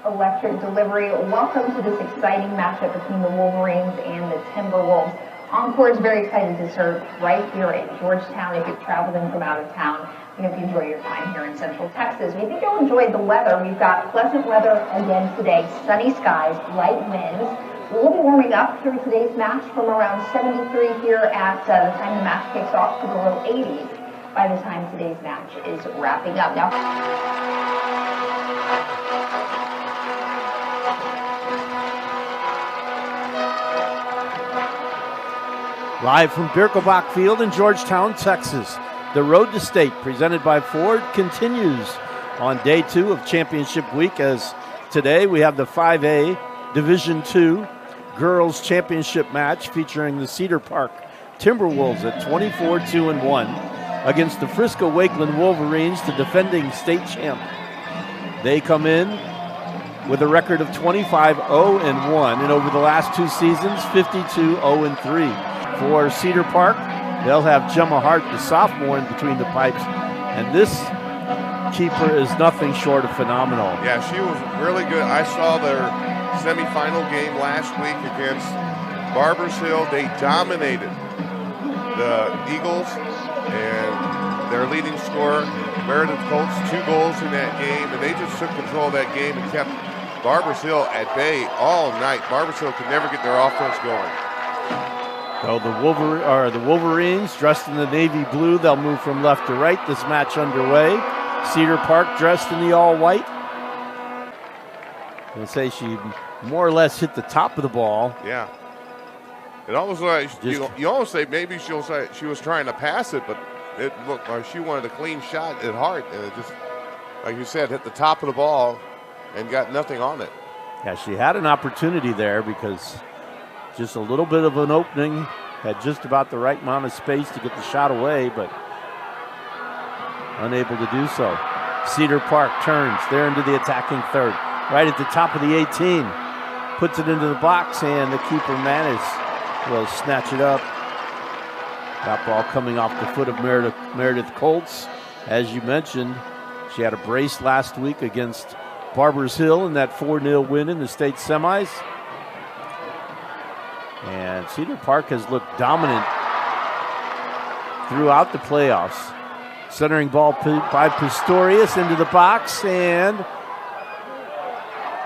electric delivery. Welcome to this exciting matchup between the Wolverines and the Timberwolves. Encore is very excited to serve right here in Georgetown. If you've traveled in from out of town, we hope you enjoy your time here in Central Texas. We think you'll enjoy the weather. We've got pleasant weather again today, sunny skies, light winds. We'll be warming up here in today's match from around 73 here at the time the match kicks off to the low 80s by the time today's match is wrapping up. Now, live from Birkelbach Field in Georgetown, Texas, the Road to State presented by Ford continues on day 2 of championship week, as today we have the 5A Division II Girls Championship match featuring the Cedar Park Timberwolves at 24-2-1 against the Frisco Wakeland Wolverines, the defending state champ. They come in with a record of 25-0-1, and over the last 2 seasons, 52-0-3. For Cedar Park, they'll have Gemma Hart, the sophomore, in between the pipes, and this keeper is nothing short of phenomenal. Yeah, she was really good. I saw their semifinal game last week against Barbers Hill. They dominated the Eagles, and their leading scorer, Meredith Colts, 2 goals in that game, and they just took control of that game and kept Barbers Hill at bay all night. Barbers Hill could never get their offense going. So the Wolverines dressed in the navy blue, they'll move from left to right. This match underway. Cedar Park dressed in the all white. I'll say she more or less hit the top of the ball. Yeah. It almost like you almost say maybe she'll say she was trying to pass it, but it looked like she wanted a clean shot at heart, and it just, like you said, hit the top of the ball and got nothing on it. Yeah, she had an opportunity there because just a little bit of an opening, had just about the right amount of space to get the shot away, but unable to do so. Cedar Park turns there into the attacking third, right at the top of the 18, puts it into the box, and the keeper Manis will snatch it up. That ball coming off the foot of Meredith Colts. As you mentioned, she had a brace last week against Barbers Hill in that 4-0 win in the state semis. And Cedar Park has looked dominant throughout the playoffs. Centering ball by Pistorius into the box, and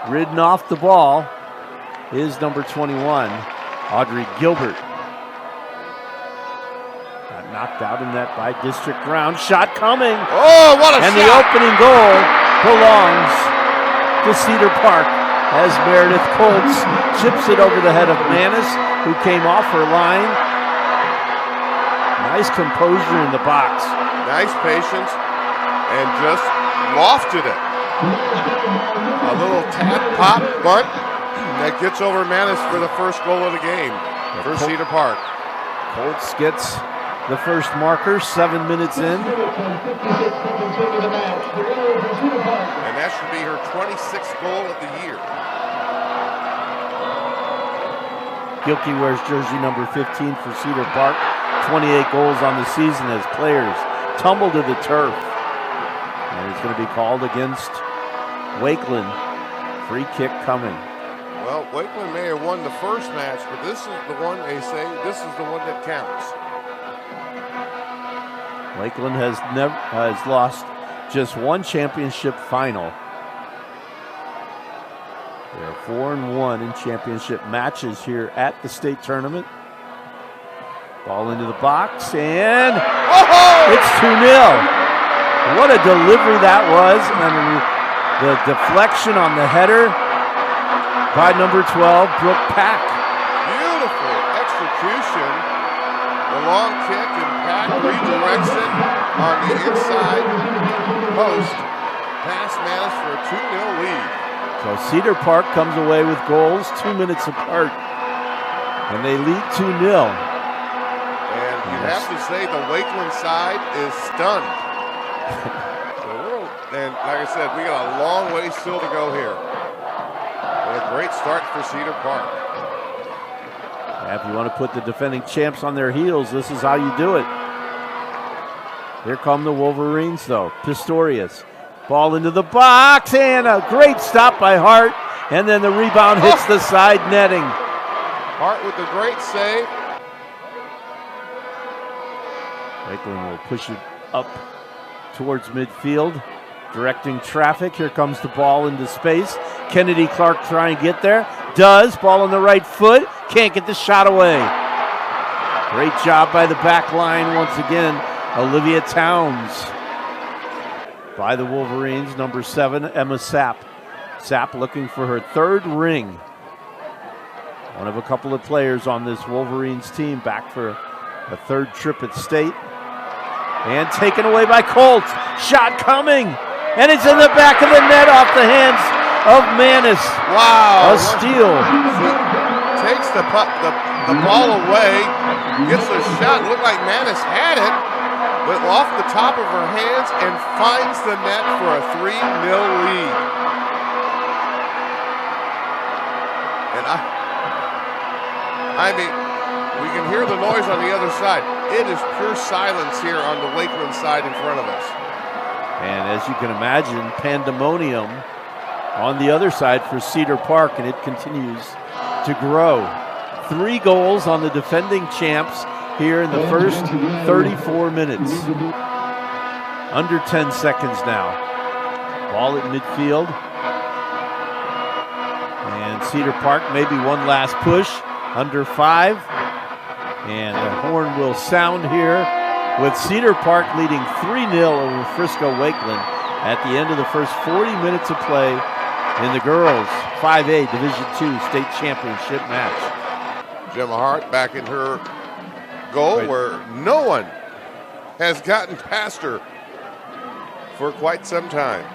ridden off the ball is number 21, Audrey Gilbert. Got knocked out in that by district round. Shot coming. Oh, what a shot! And the opening goal belongs to Cedar Park as Meredith Colts chips it over the head of Manis, who came off her line. Nice composure in the box. Nice patience, and just lofted it. A little tap, pop, bunt that gets over Manis for the first goal of the game for Cedar Park. Colts gets the first marker, 7 minutes in. And that should be her 26th goal of the year. Gilkey wears jersey number 15 for Cedar Park. 28 goals on the season as players tumble to the turf. And it's going to be called against Wakeland. Free kick coming. Well, Wakeland may have won the first match, but this is the one they say, this is the one that counts. Wakeland has lost just one championship final. They're 4-1 in championship matches here at the state tournament. Ball into the box, and it's 2-0. What a delivery that was, and the deflection on the header by number 12, Brooke Pack. Beautiful execution. The long kick, and Pack redirects it on the inside post. Past Manis for a 2-0 lead. So Cedar Park comes away with goals 2 minutes apart, and they lead 2-0. And you have to say the Wakeland side is stunned. And like I said, we got a long way still to go here. But a great start for Cedar Park. If you want to put the defending champs on their heels, this is how you do it. Here come the Wolverines, though. Pistorius Ball into the box, and a great stop by Hart. And then the rebound hits the side netting. Hart with a great save. Wakeland will push it up towards midfield, directing traffic. Here comes the ball into space. Kennedy Clark trying to get there. Does. Ball on the right foot. Can't get the shot away. Great job by the back line once again. Olivia Towns. By the Wolverines, number 7, Emma Sapp. Sapp looking for her 3rd ring. One of a couple of players on this Wolverines team back for a 3rd trip at state. And taken away by Colts. Shot coming. And it's in the back of the net off the hands of Manis. Wow. A steal. Takes the ball away. Gets a shot. Looked like Manis had it. Went off the top of her hands and finds the net for a 3-0 lead. And I mean, we can hear the noise on the other side. It is pure silence here on the Wakeland side in front of us. And as you can imagine, pandemonium on the other side for Cedar Park, and it continues to grow. 3 goals on the defending champs here in the first 34 minutes. Under 10 seconds now. Ball at midfield. And Cedar Park, maybe one last push. Under 5. And the horn will sound here with Cedar Park leading 3-0 over Frisco Wakeland at the end of the first 40 minutes of play in the girls 5A Division II state championship match. Gemma Hart back in her goal where no one has gotten past her for quite some time.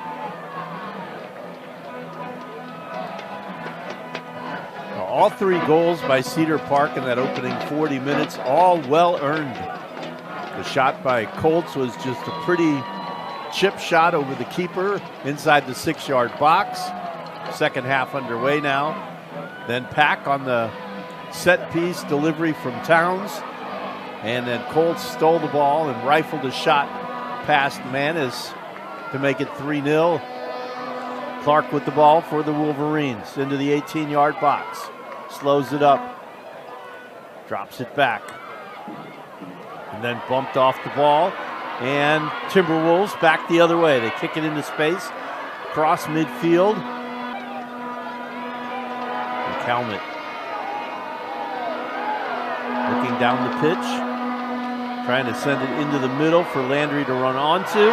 All 3 goals by Cedar Park in that opening 40 minutes, all well earned. The shot by Colts was just a pretty chip shot over the keeper inside the 6-yard box. Second half underway now. Then Pack on the set piece delivery from Towns. And then Colts stole the ball and rifled a shot past Manis to make it 3-0. Clark with the ball for the Wolverines into the 18-yard box. Slows it up. Drops it back. And then bumped off the ball. And Timberwolves back the other way. They kick it into space. Cross midfield. And Calmet looking down the pitch. Trying to send it into the middle for Landry to run onto.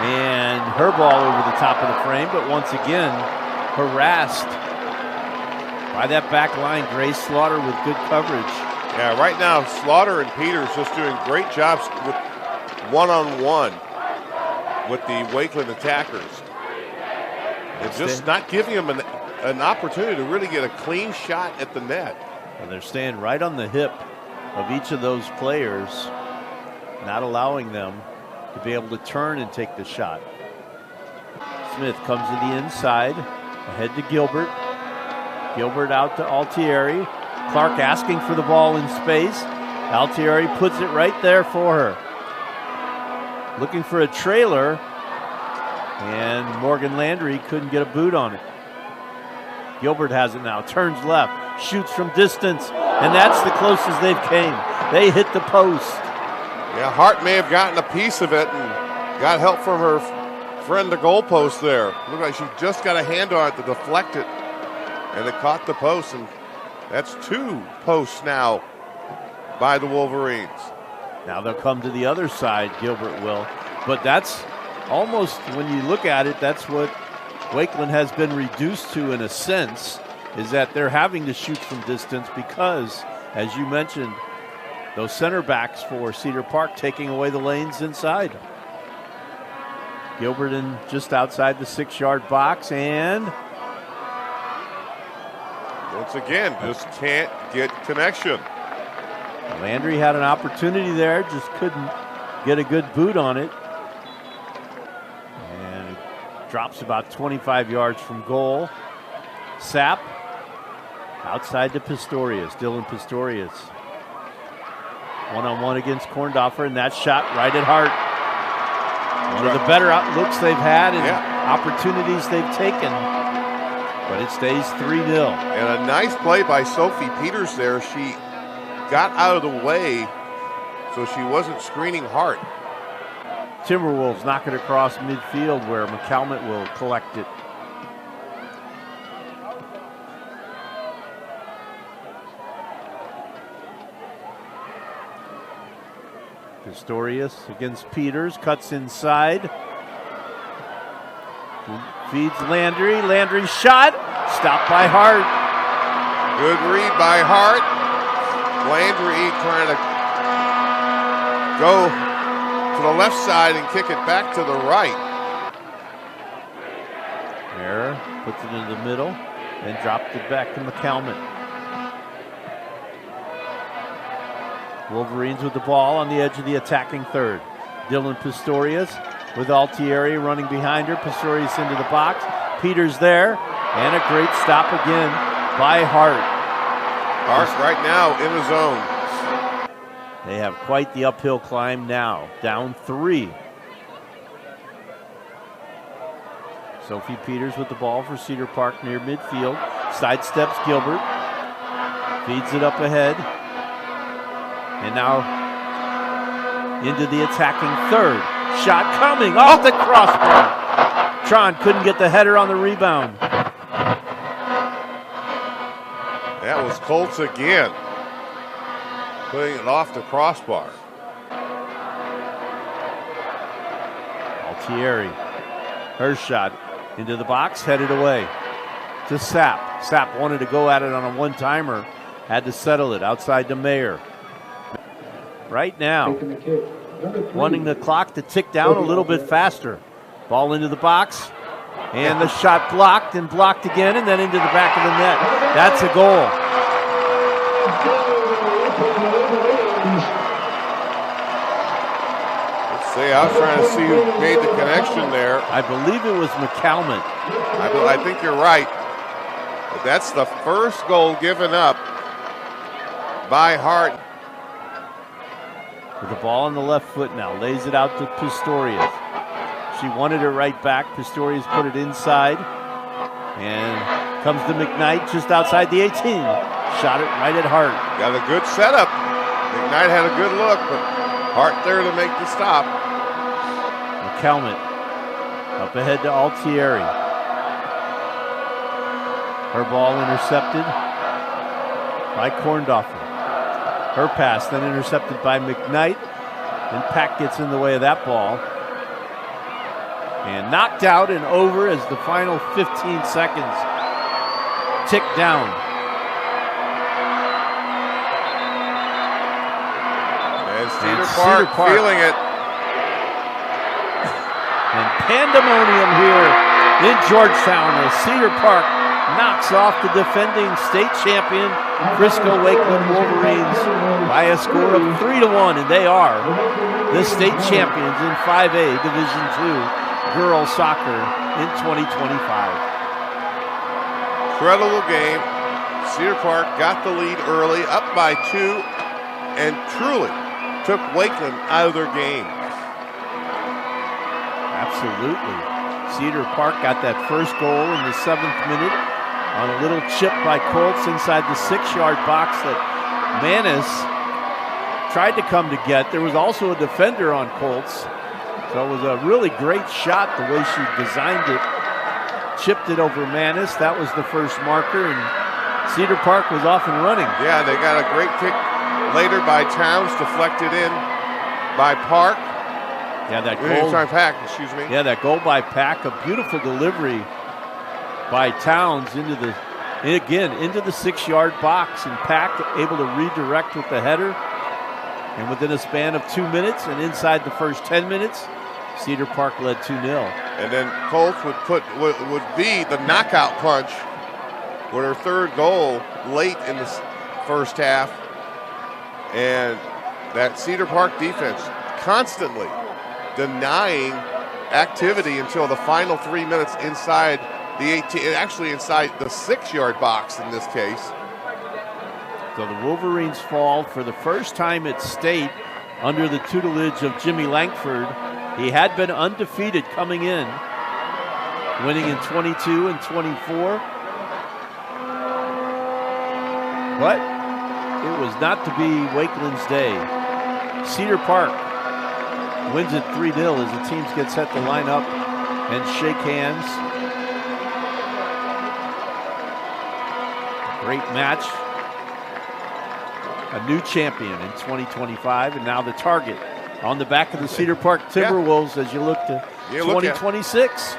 And her ball over the top of the frame, but once again, harassed by that back line. Grace Slaughter with good coverage. Yeah, right now, Slaughter and Peters just doing great jobs with one-on-one with the Wakeland attackers. It's just not giving them an opportunity to really get a clean shot at the net. And they're staying right on the hip of each of those players, not allowing them to be able to turn and take the shot. Smith comes to the inside, ahead to Gilbert. Gilbert out to Altieri. Clark asking for the ball in space. Altieri puts it right there for her. Looking for a trailer, and Morgan Landry couldn't get a boot on it. Gilbert has it now, turns left, shoots from distance, and that's the closest they've came. They hit the post. Yeah, Hart may have gotten a piece of it and got help from her friend, the goalpost there. Looked like she just got a hand on it to deflect it, and it caught the post, and that's 2 posts now by the Wolverines. Now they'll come to the other side, Gilbert will. But that's almost, when you look at it, that's what Wakeland has been reduced to in a sense, is that they're having to shoot from distance because, as you mentioned, those center backs for Cedar Park taking away the lanes inside. Gilbert in just outside the 6-yard box, and once again, just can't get connection. Landry had an opportunity there, just couldn't get a good boot on it. And it drops about 25 yards from goal. Sapp outside to Pistorius, Dylan Pistorius. One-on-one against Korndorfer, and that shot right at Hart. One of the better looks they've had and opportunities they've taken. But it stays 3-0. And a nice play by Sophie Peters there. She got out of the way so she wasn't screening Hart. Timberwolves knock it across midfield where McCalmont will collect it. Pistorius against Peters, cuts inside. Feeds Landry. Landry's shot, stopped by Hart. Good read by Hart. Landry trying to go to the left side and kick it back to the right. Mara puts it in the middle and dropped it back to McCalmont. Wolverines with the ball on the edge of the attacking third. Dylan Pistorius with Altieri running behind her. Pistorius into the box. Peters there. And a great stop again by Hart. Hart right now in the zone. They have quite the uphill climb now. Down 3. Sophie Peters with the ball for Cedar Park near midfield. Sidesteps Gilbert. Feeds it up ahead. And now into the attacking third. Shot coming off the crossbar. Tron couldn't get the header on the rebound. That was Colts again, putting it off the crossbar. Altieri, her shot into the box, headed away to Sapp. Sapp wanted to go at it on a one-timer, had to settle it outside to Mayer. Right now, wanting the clock to tick down a little bit faster. Ball into the box, and the shot blocked and blocked again, and then into the back of the net. That's a goal. Let's see, I was trying to see who made the connection there. I believe it was McCalmont. I think you're right. But that's the first goal given up by Hart. With the ball on the left foot now, lays it out to Pistorius. She wanted it right back. Pistorius put it inside. And comes to McKnight just outside the 18. Shot it right at Hart. Got a good setup. McKnight had a good look, but Hart there to make the stop. McCalmont up ahead to Altieri. Her ball intercepted by Korndorfer. Her pass then intercepted by McKnight. And Pack gets in the way of that ball. And knocked out and over as the final 15 seconds tick down. And Cedar Park feeling it. And pandemonium here in Georgetown as Cedar Park knocks off the defending state champion Frisco Wakeland Wolverines by a score of 3-1, and they are the state champions in 5A Division II girls soccer in 2025. Incredible game. Cedar Park got the lead early, up by 2, and truly took Wakeland out of their game. Absolutely. Cedar Park got that first goal in the 7th minute on a little chip by Colts inside the 6-yard box that Manis tried to come to get. There was also a defender on Colts. So it was a really great shot the way she designed it. Chipped it over Manis. That was the first marker, and Cedar Park was off and running. Yeah, they got a great kick later by Towns, deflected in by Park. Yeah, that goal. Pack, excuse me. Yeah, that goal by Pack, a beautiful delivery by Towns into the 6-yard box, and Pack able to redirect with the header. And within a span of 2 minutes and inside the first 10 minutes, Cedar Park led 2-0. And then Colts would be the knockout punch with her third goal late in the first half. And that Cedar Park defense constantly denying activity until the final 3 minutes inside the 18, actually inside the 6-yard box in this case. So the Wolverines fall for the first time at state under the tutelage of Jimmy Langford He had been undefeated coming in, winning in 22 and 24. But it was not to be Wakeland's day. Cedar Park wins it 3-0 as the teams get set to line up and shake hands. Great match. A new champion in 2025, and now the target on the back of the Cedar Park Timberwolves as you look to 2026.